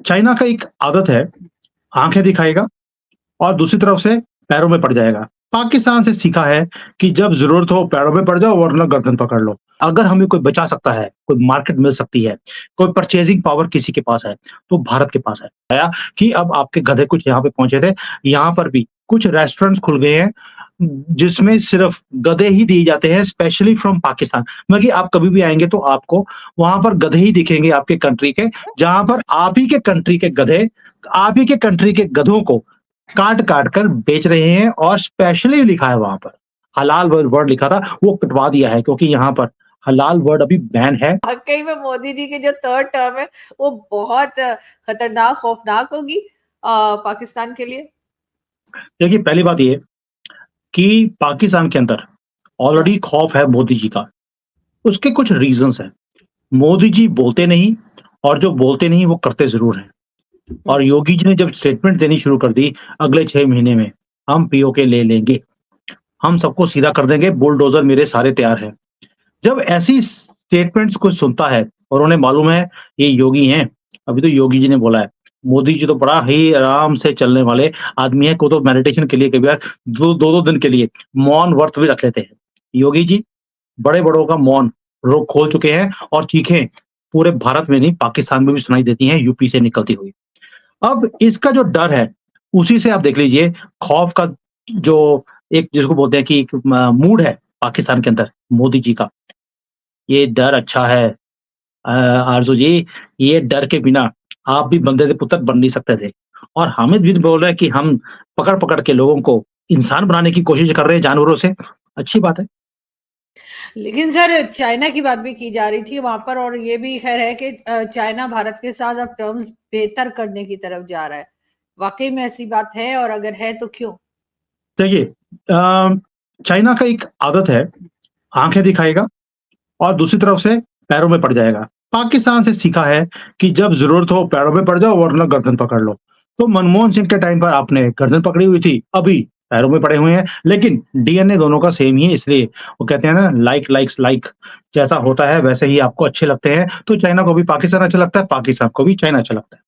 China का एक आदत है, आँखें दिखाएगा और दूसरी तरफ से पैरों में पड़ जाएगा। पाकिस्तान से सीखा है कि जब ज़रूरत हो पैरों में पड़ जाओ वरना गर्दन पकड़ लो। अगर हमें कोई बचा सकता है, कोई मार्केट मिल सकती है, कोई परचेज़िंग पावर किसी के पास है, तो भारत के पास है। आया कि अब आपके गधे कुछ यहाँ पे पहुँचे थे, यहाँ पर भी कुछ रेस्टोरेंट्स खुल गए हैं, जिसमें सिर्फ़ गधे ही दिए जाते हैं स्पेशली फ्रॉम पाकिस्तान। मतलब कि आप कभी भी आएँगे तो आपको वहाँ पर गधे ही दिखेंगे आपके कंट्री के, जहाँ पर आप ही के कंट्री के गधे, आप ही के कंट्री के गधों को काट-काट कर बेच रहे हैं और स्पेशली लिखा है वहाँ पर, हलाल वर्ड लिखा था, वो कटवा दिया है क्योंकि यहाँ पर हलाल वर्ड अभी बैन है। वाक़ई में मोदी जी की जो थर्ड टर्म है, वो बहुत खतरनाक, खौफनाक होगी पाकिस्तान के लिए। देखिए, पहली बात ये कि पाकिस्तान के अंदर हाँ। ऑलरेडी खौफ है मोदी जी का, उसके कुछ रीज़न्स हैं। मोदी जी बोलते नहीं और जो बोलते नहीं वो करते ज़रूर हैं। हुँ। और योगी जी ने जब स्टेटमेंट देनी शुरू कर दी, अगले 6 महीने में हम पीओके ले लेंगे, हम सबको सीधा कर देंगे, बुलडोज़र मेरे सारे तैयार हैं। जब ऐसी स्टेटमेंट्स कोई सुनता है और उन्हें मालूम है ये योगी हैं, अभी तो योगी जी ने बोला है, मोदी जी तो बड़ा ही आराम से चलने वाले आदमी है, को तो मेडिटेशन के लिए कई बार 2-2 दिन के लिए मौन व्रत भी रख लेते हैं। योगी जी बड़े-बड़ों का मौन रोक खोल चुके हैं और चीखें पूरे भारत में नहीं पाकिस्तान में भी सुनाई देती हैं यूपी से निकलती हुई। अब इसका जो डर है, उसी से आप देख लीजिए खौफ का जो एक जिसको बोलते हैं कि एक मूड है पाकिस्तान के अंदर मोदी जी का, ये डर अच्छा है। आरज़ू जी, ये डर के बिना आप भी बंदे के पुत्र बन नहीं सकते थे। और हामिद भी बोल रहा है कि हम पकड़-पकड़ के लोगों को इंसान बनाने की कोशिश कर रहे हैं जानवरों से, अच्छी बात है। लेकिन सर चाइना की बात भी की जा रही थी वहाँ पर और ये भी ख़ैर है कि चाइना भारत के साथ अब टर्म्स बेहतर करने की तरफ जा रहा है। वाक़ई में ऐसी बात है और अगर है तो क्यों? देखिए चाइना का एक आदत है, आँखें दिखाएगा और दूसरी तरफ से पैरों में पड़ जाएगा। पाकिस्तान से सीखा है कि जब ज़रूरत हो पैरों में पड़ जाओ वरना गर्दन पकड़ लो। तो मनमोहन सिंह के टाइम पर आपने गर्दन पकड़ी हुई थी, अभी पैरों में पड़े हुए हैं, लेकिन डीएनए दोनों का सेम ही है इसलिए वो कहते हैं ना लाइक लाइक्स लाइक जैसा होता है वैसे ही आपको अच्छे लगते हैं। तो चाइना को भी पाकिस्तान अच्छा लगता है, पाकिस्तान को भी चाइना अच्छा लगता है।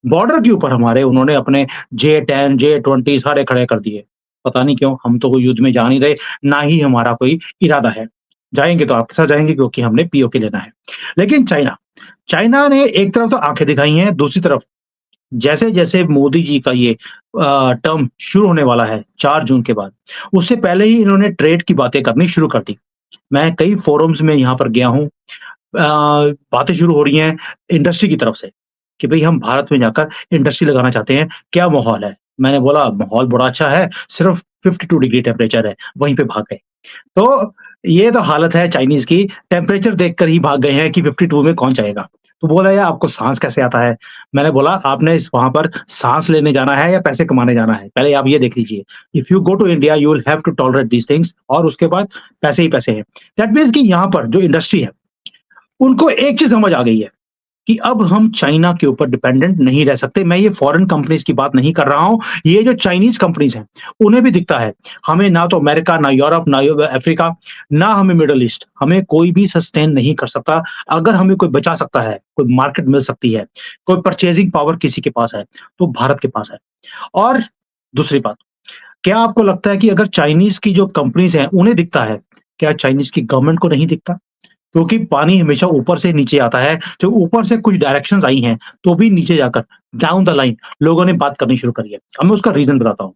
बॉर्डर के ऊपर हमारे उन्होंने अपने J-10, J-20 सारे खड़े कर दिए। पता नहीं क्यों? हम तो कोई युद्ध में जा नहीं रहे, ना ही हमारा कोई इरादा है। जाएँगे तो आपके साथ जाएँगे क्योंकि हमने पीओके लेना है। लेकिन चाइना, चाइना ने एक तरफ तो आँखें दिखाई हैं, दूसरी तरफ जैसे-जैसे मोदी जी का ये टर्म शुरू होने वाला है 4 जून के बाद, उससे पहले ही इन्होंने ट्रेड की बातें करनी शुरू कर दी। मैं कई फोरम्स में यहाँ पर गया हूँ, बातें शुरू हो रही हैं इंडस्ट्री की तरफ से कि भई हम भारत में जाकर इंडस्ट्री लगाना चाहते हैं, क्या माहौल है? मैंने बोला माहौल बड़ा अच्छा है, सिर्फ 52 डिग्री टेम्परेचर है, वहीं पे भाग गए। तो ये तो हालत है चाइनीज़ की, टेम्परेचर देखकर ही भाग गए हैं कि 52 में कौन जाएगा? तो बोला यार आपको साँस कैसे आता है? मैंने बोला आपने इस वहाँ पर साँस लेने जाना है या पैसे कमाने जाना है? पहले आप ये देख लीजिए। If you go to India you will have to tolerate these things और उसके बाद पैसे ही पैसे हैं। दैट मीन्स कि यहाँ पर जो इंडस्ट्री है, उनको एक चीज़ समझ आ गई है कि अब हम चाइना के ऊपर डिपेंडेंट नहीं रह सकते। मैं ये फॉरेन कंपनीज़ की बात नहीं कर रहा हूँ, ये जो चाइनीज़ कंपनीज़ हैं, उन्हें भी दिखता है, हमें ना तो अमेरिका, ना यूरोप, ना अफ्रीका, ना हमें मिडल ईस्ट, हमें कोई भी सस्टेन नहीं कर सकता। अगर हमें कोई बचा सकता है, कोई मार्केट मिल सकती है, कोई परचेज़िंग पावर किसी के पास है, तो भारत के पास है। और दूसरी बात, क्या आपको लगता है कि अगर चाइनीज़ की जो कंपनीज़ हैं, उन्हें दिखता है, क्या चाइनीज़ की गवर्नमेंट को नहीं दिखता? क्योंकि पानी हमेशा ऊपर से नीचे आता है, जो ऊपर से कुछ डायरेक्शंस आई हैं, तो भी नीचे जाकर डाउन द लाइन लोगों ने बात करनी शुरू करी है। अब मैं उसका रीज़न बताता हूँ।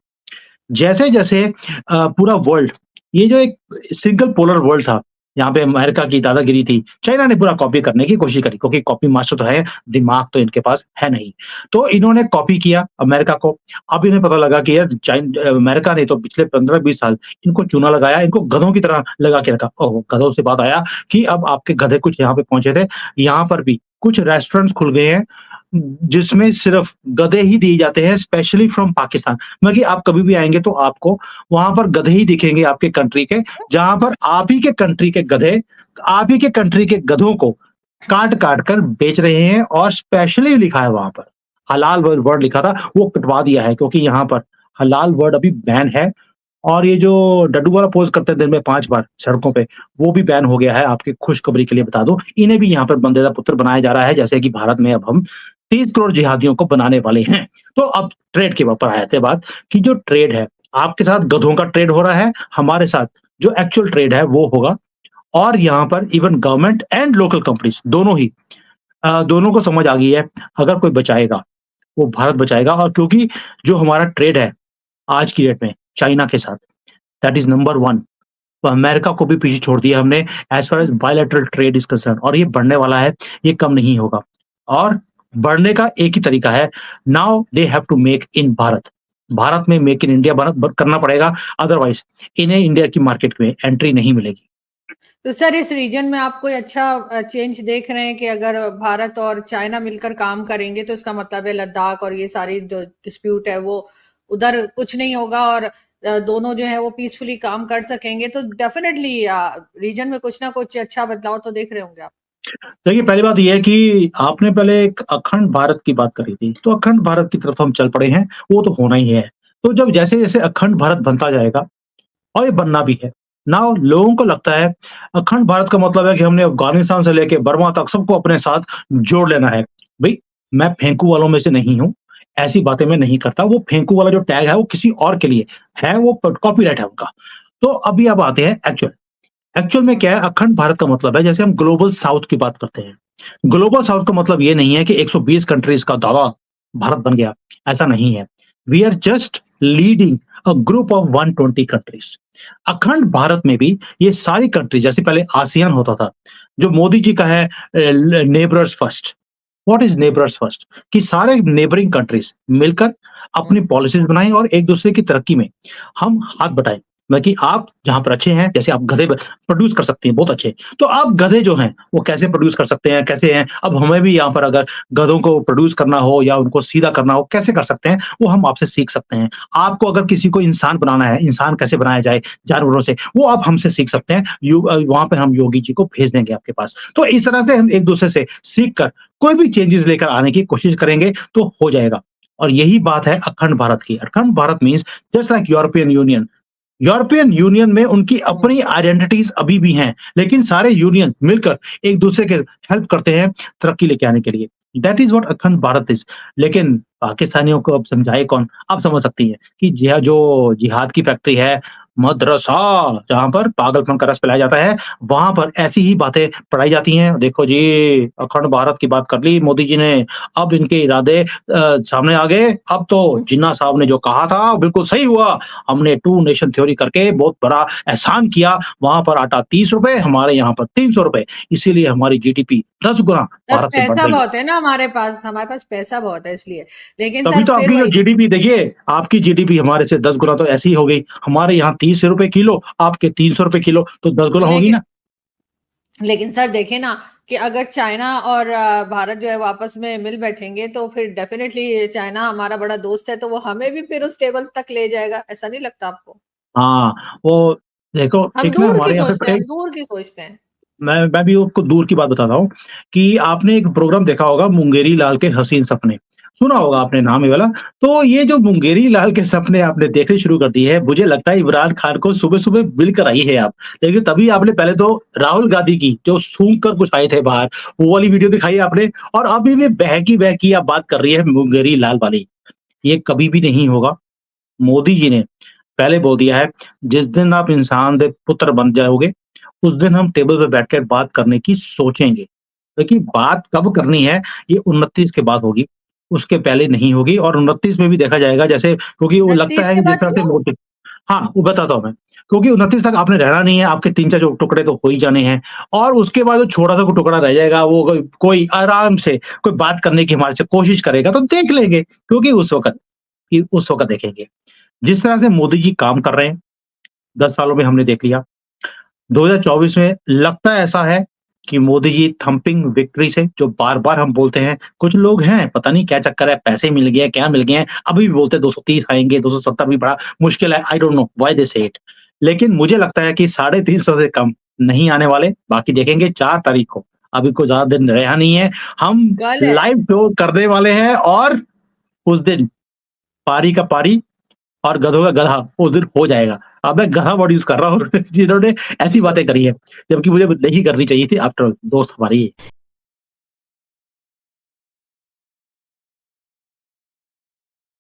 जैसे-जैसे पूरा वर्ल्ड ये जो एक सिंगल पोलर वर्ल्ड था, यहाँ पे अमेरिका की दादागिरी थी, चाइना ने पूरा कॉपी करने की कोशिश करी क्योंकि कॉपी मास्टर तो है, दिमाग तो इनके पास है नहीं। तो इन्होंने कॉपी किया अमेरिका को, अब इन्हें पता लगा कि यार अमेरिका ने तो पिछले 15-20 साल इनको चूना लगाया, इनको गधों की तरह लगा के रखा। ओह! गधों से बात आया कि अब आपके गधे कुछ यहाँ पे पहुँचे थे, यहाँ पर भी कुछ रेस्टोरेंट्स खुल गए हैं, जिसमें सिर्फ गधे ही दिए जाते हैं स्पेशली फ्रॉम पाकिस्तान। मतलब कि आप कभी भी आएँगे तो आपको वहाँ पर गधे ही दिखेंगे आपके कंट्री के, जहाँ पर आप ही के कंट्री के गधे, आप ही के कंट्री के गधों को काट-काट कर बेच रहे हैं और स्पेशली लिखा है वहाँ पर, हलाल वर्ड लिखा था, वो कटवा दिया है क्योंकि यहाँ पर हलाल वर्ड अभी बैन है और ये जो डड्डू वाला पोज़ करते हैं दिन में 5 बार सड़कों पे, वो भी बैन हो गया है, आपकी खुशखबरी के लिए बता दूँ। इन्हें भी यहाँ पर बंदे का पुत्र बनाया जा रहा है, जैसे कि भारत में अब हम 30 करोड़ जिहादियों को बनाने वाले हैं। तो अब ट्रेड के ऊपर आए थे बात कि जो ट्रेड है, आपके साथ गधों का ट्रेड हो रहा है, हमारे साथ जो एक्चुअल ट्रेड है वो होगा। और यहाँ पर even government and local companies दोनों ही दोनों को समझ आ गई है, अगर कोई बचाएगा, वो भारत बचाएगा। और क्योंकि जो हमारा ट्रेड है आज की डेट में चाइना के साथ, दैट इज़ नंबर 1। तो अमेरिका को भी पीछे छोड़ दिया हमने as far as bilateral trade is concerned, और ये बढ़ने वाला है, ये कम नहीं होगा। और बढ़ने का एक ही तरीका है, now they have to make in Bharat. Bharat में मेक इन इंडिया भारत ब करना पड़ेगा, अदरवाइज़ इन्हें इंडिया की मार्केट में एंट्री नहीं मिलेगी। तो सर इस रीजन में आप कोई अच्छा चेंज देख रहे हैं कि अगर भारत और चाइना मिलकर काम करेंगे तो इसका मतलब है लद्दाख और ये सारी जो डिस्प्यूट है वो उधर कुछ नहीं होगा और दोनों जो है वो पीसफुली काम कर सकेंगे, तो डेफिनेटली रीजन में कुछ ना कुछ अच्छा बदलाव तो देख रहे होंगे आप। देखिए, पहली बात ये है कि आपने पहले एक अखंड भारत की बात करी थी, तो अखंड भारत की तरफ हम चल पड़े हैं, वो तो होना ही है। तो जब जैसे-जैसे अखंड भारत बनता जाएगा, और ये बनना भी है। नाउ लोगों को लगता है अखंड भारत का मतलब है कि हमने अफ़गानिस्तान से लेके बर्मा तक सबको अपने साथ जोड़ लेना है। भई, मैं फेंकू वालों में से नहीं हूँ, ऐसी बातें मैं नहीं करता। वो फेंकू वाला जो टैग है वो किसी और के लिए है, वो प कॉपीराइट है उनका। तो अभी अब आते हैं एक्चुअल। एक्चुअल में क्या है, अखंड भारत का मतलब है जैसे हम ग्लोबल साउथ की बात करते हैं। ग्लोबल साउथ का मतलब ये नहीं है कि 120 कंट्रीज़ का दादा भारत बन गया, ऐसा नहीं है। We are just leading a group of 120 countries. अखंड भारत में भी ये सारी कंट्री, जैसे पहले आसियान होता था, जो मोदी जी का है neighbours first. What is neighbours first? कि सारे नेबरिंग कंट्रीज़ मिलकर अपनी पॉलिसीज़ बनाएँ और एक-दूसरे की तरक्की में हम हाथ बटाएँ। मतलब कि आप जहाँ पर अच्छे हैं, जैसे आप गधे ब प्रोड्यूस कर सकते हैं, बहुत अच्छे। तो आप गधे जो हैं, वो कैसे प्रोड्यूस कर सकते हैं, कैसे हैं? अब हमें भी यहाँ पर अगर गधों को प्रोड्यूस करना हो या उनको सीधा करना हो, कैसे कर सकते हैं? वो हम आपसे सीख सकते हैं। आपको अगर किसी को इंसान बनाना है, इंसान कैसे बनाया जाए जानवरों से, वो आप हमसे सीख सकते हैं। वहाँ पे हम योगी जी को भेज देंगे आपके पास। तो इस तरह से हम एक-दूसरे से सीख कर कोई भी चेंजेज़ लेकर आने की कोशिश करेंगे, तो हो जाएगा। और यही बात है अखंड भारत की। अखंड Bharat means just like European union. European union में उनकी अपनी आइडेंटिटीज अभी भी हैं, लेकिन सारे यूनियन मिलकर एक दूसरे के हेल्प करते हैं तरक्की लेके आने के लिए। दैट इज व्हाट अखंड भारत इज। लेकिन पाकिस्तानियों को अब समझाए कौन? आप समझ सकती हैं कि जो जिहाद की फैक्ट्री है, मदरसा जहाँ पर पागलपन का रस पिलाया जाता है, वहां पर ऐसी ही बातें पढ़ाई जाती हैं। देखो जी, अखंड भारत की बात कर ली मोदी जी ने, अब इनके इरादे सामने आ गए। अब तो जिन्ना साहब ने जो कहा था बिल्कुल सही हुआ। हमने टू नेशन थ्योरी करके बहुत बड़ा एहसान किया। वहाँ पर आटा 30 रुपए, हमारे यहाँ पर 300 रुपए। इसीलिए हमारी जीडीपी 10 गुना सर भारत से बढ़ पैसा गई है। बहुत है ना हमारे पास पैसा बहुत है इसलिए, लेकिन तभी सर तो फिर आपकी जो वही जीडीपी देखिए, आपकी जीडीपी हमारे से 10 गुना तो ऐसी ही हो गई। हमारे यहाँ 30 रुपए किलो, आपके 300 रुपए किलो, तो 10 गुना होगी लेकिन ना। लेकिन सर देखिए ना कि अगर चाइना और भारत जो है वो आपस में मिल बैठेंगे तो फिर डेफिनेटली चाइना हमारा बड़ा दोस्त है तो वो हमें भी फिर उस टेबल तक ले जाएगा, ऐसा नहीं लगता आपको? हाँ, वो देखो हम एक ना दूर की हमारे यहाँ सोचते पे हैं, एक हम दूर की सोचते हैं। मैं भी आपको दूर की बात बताता हूँ कि आपने एक प्रोग्राम देखा होगा मुंगेरी लाल के हसीन सपने, सुना होगा आपने नाम ये वाला। तो ये जो मुंगेरी लाल के सपने आपने देखने शुरू कर दिए हैं, मुझे लगता है इमरान खान को सुबह-सुबह मिल कर आई है आप। लेकिन तभी आपने पहले तो राहुल गांधी की जो सूंघ कर कुछ आए थे बाहर, वो वाली वीडियो दिखाई आपने, और अभी भी बहकी-बहकी आप बात कर रही है मुंगेरी लाल वाली। ये कभी भी नहीं होगा। मोदी जी ने पहले बोल दिया है, जिस दिन आप इंसान दे पुत्र बन जाओगे, उस दिन हम टेबल पे बैठ के बात करने की सोचेंगे। देखिए बात कब करनी है, ये 29 के बाद होगी, उसके पहले नहीं होगी। और 29 में भी देखा जाएगा, जैसे क्योंकि वो लगता 29 है के कि जिस बाद तरह से क्यों? मोदी, हाँ, वो बताता हूँ मैं। क्योंकि 29 तक आपने रहना नहीं है, आपके 3-4 जो टुकड़े तो हो ही जाने हैं, और उसके बाद जो छोटा-सा कोई टुकड़ा रह जाएगा, वो कोई आराम से कोई बात करने की हमारे से कोशिश करेगा, तो देख लेंगे, क्योंकि उस वक़्त देखेंगे। जिस तरह से मोदी जी काम कर रहे हैं, 10 सालों में हमने देख लिया। 2024 में लगता ऐसा है कि मोदी जी थंपिंग विक्ट्री से, जो बार-बार हम बोलते हैं, कुछ लोग हैं पता नहीं क्या चक्कर है, पैसे मिल गए हैं, क्या मिल गए हैं, अभी भी बोलते हैं 230 आएँगे, 270 भी बड़ा मुश्किल है, I don't know why they से इट। लेकिन मुझे लगता है कि 350 से कम नहीं आने वाले, बाकी देखेंगे 4 तारीख को, अभी कोई ज़्यादा दिन रहा नहीं है। हम कल है। लाइव शो करने वाले हैं, और उस दिन पारी का पारी और गधों का गधा उस दिन हो जाएगा। अब मैं गधा वर्ड यूज़ कर रहा हूँ जिन्होंने ऐसी बातें करी है, जबकि मुझे नहीं करनी चाहिए थी, आफ्टर ऑल दोस्त हमारी